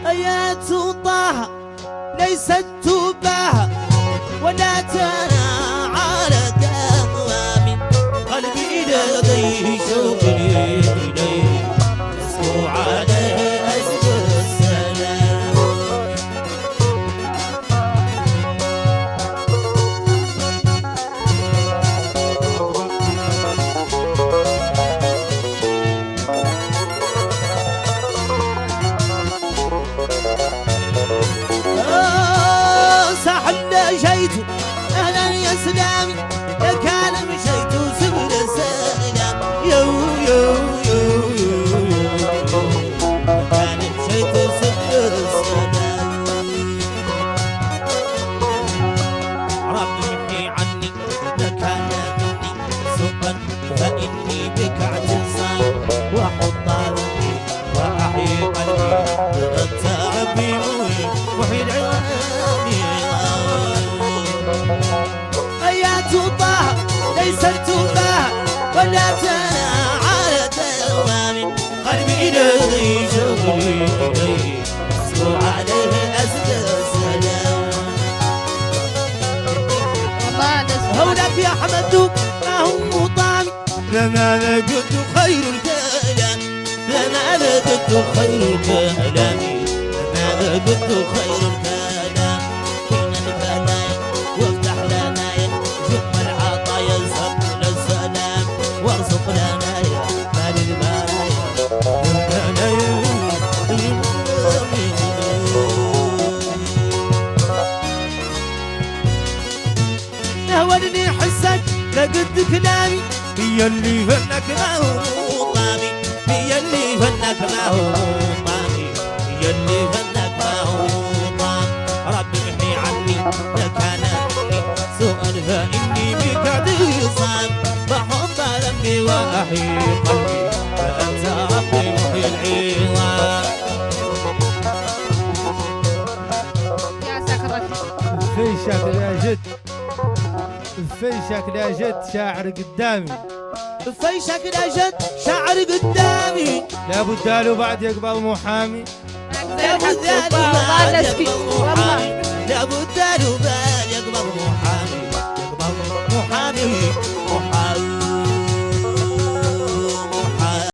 آيات طه ليست تباهى ولا ترى على دوام قلبي لديه شوقي إليه أسكو عليه أسكو السلام ساحل جيت أهلا يا سلامي يا كان مشيت سبل السلام يو يو يو يو كان مشيت سبل السلام ربي يحكي عني لكان مني سوءا فإني بك اعتصام وأحط ظني وأحيي قلبي أنت ربي وحي العالمين آيات طه ليست تباهى ولا ترى على دوام قلبي إليه شوقي إليه أسكو عليه أزكى السلام هولاك يا حمد ما هو طعمي لماذا قلت خير الكلام لماذا قلت خير الكلام لماذا قلت خير الكلام فينا البلايا وافتح لنا جم العطايا سبل السلام وارزق لنا يا مال المرايا نهولني حسك لقد كلامي هي اللي فنك ما هو طامي هي اللي فنك ما هو طامي هي اللي فنك ما هو طام ربي محي عني لك انا مني سؤال فاني بك اعتصام بحب ذنبي واحيي قلبي فانت ربي محيي العظام يا سكرتي فيشك يا جد فيشك يا جد شاعر قدامي فيشك يا جد شاعر قدامي لابد له بعد يقبل محامي لابد له بعد يقبل محامي لابد له بعد